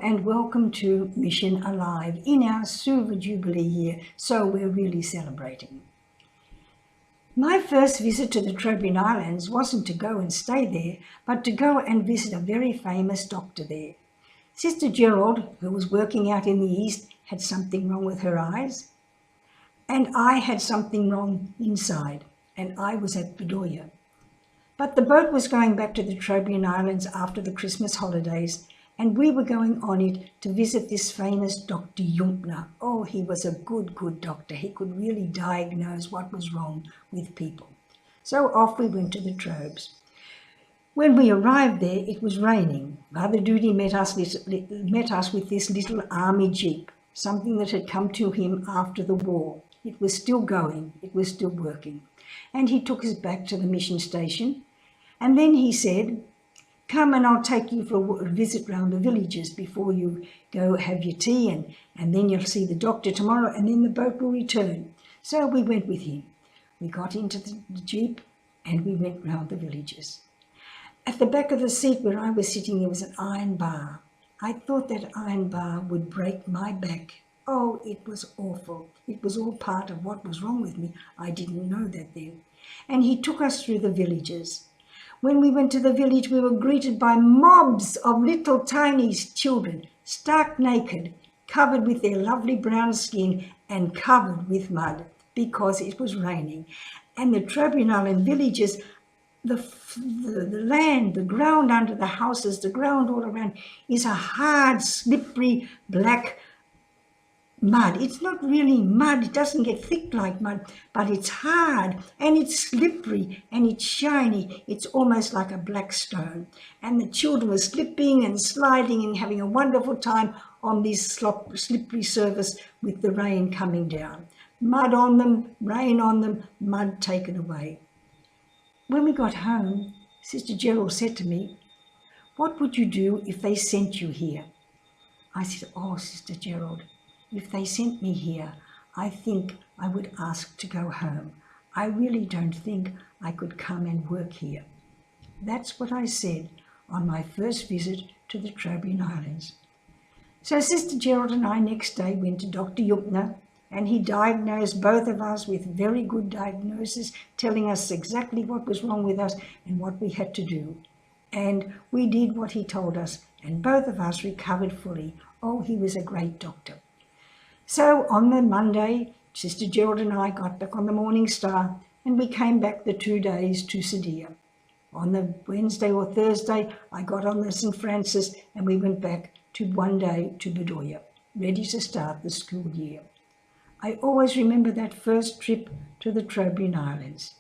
and welcome to Mission Alive in our Silver Jubilee year, so we're really celebrating. My first visit to the Trobs Islands wasn't to go and stay there, but to go and visit a very famous doctor there. Sister Gerald, who was working out in the east, had something wrong with her eyes, and I had something wrong inside, and I was at Bedoya. But the boat was going back to the Trobs Islands after the Christmas holidays, and we were going on it to visit this famous Dr. Jumpner. Oh, he was a good doctor. He could really diagnose what was wrong with people. So off we went to the Trobs. When we arrived there, it was raining. Mother Doody met us with this little army jeep, something that had come to him after the war. It was still going. It was still working. And he took us back to the mission station. And then he said, "Come and I'll take you for a visit round the villages before you go have your tea, and then you'll see the doctor tomorrow, and then the boat will return." So we went with him. We got into the jeep and we went round the villages. At the back of the seat where I was sitting, there was an iron bar. I thought that iron bar would break my back. Oh, it was awful. It was all part of what was wrong with me. I didn't know that then. And he took us through the villages. When we went to the village, we were greeted by mobs of little tiny children, stark naked, covered with their lovely brown skin and covered with mud because it was raining. And the Trobs Island villages, the land, the ground under the houses, the ground all around is a hard, slippery, black mud. It's not really mud, it doesn't get thick like mud, but it's hard and it's slippery and it's shiny. It's almost like a black stone. And the children were slipping and sliding and having a wonderful time on this slippery surface with the rain coming down. Mud on them, rain on them, mud taken away. When we got home, Sister Gerald said to me, "What would you do if they sent you here?" I said, "Oh, Sister Gerald, if they sent me here, I think I would ask to go home. I really don't think I could come and work here." That's what I said on my first visit to the Trobs Islands. So Sister Gerald and I next day went to Dr. Jumpner, and he diagnosed both of us with very good diagnosis, telling us exactly what was wrong with us and what we had to do. And we did what he told us, and both of us recovered fully. Oh, he was a great doctor. So on the Monday, Sister Gerald and I got back on the Morning Star, and we came back the 2 days to Sadia. On the Wednesday or Thursday, I got on the St. Francis, and we went back to 1 day to Bedoya, ready to start the school year. I always remember that first trip to the Trobs Islands.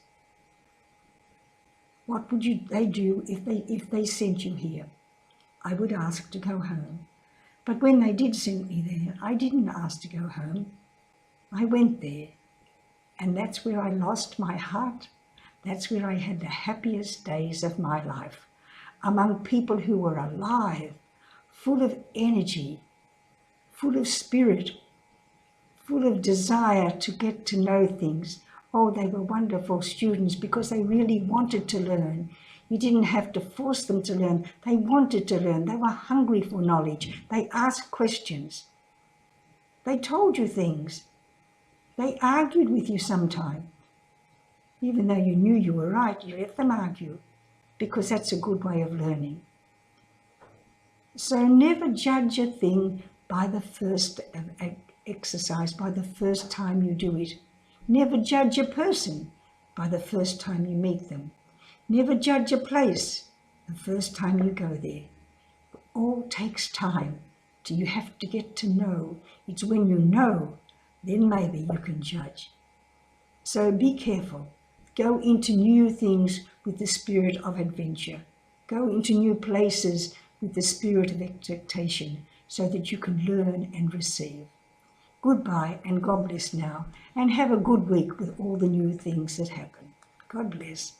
What would they do if they sent you here? I would ask to go home. But when they did send me there, I didn't ask to go home. I went there, and that's where I lost my heart. That's where I had the happiest days of my life, among people who were alive, full of energy, full of spirit, full of desire to get to know things. Oh, they were wonderful students because they really wanted to learn. You didn't have to force them to learn. They wanted to learn. They were hungry for knowledge. They asked questions. They told you things. They argued with you sometimes. Even though you knew you were right, you let them argue, because that's a good way of learning. So never judge a thing by the first exercise, by the first time you do it. Never judge a person by the first time you meet them. Never judge a place the first time you go there. It all takes time. You have to get to know. It's when you know, then maybe you can judge. So be careful. Go into new things with the spirit of adventure. Go into new places with the spirit of expectation so that you can learn and receive. Goodbye and God bless now, and have a good week with all the new things that happen. God bless.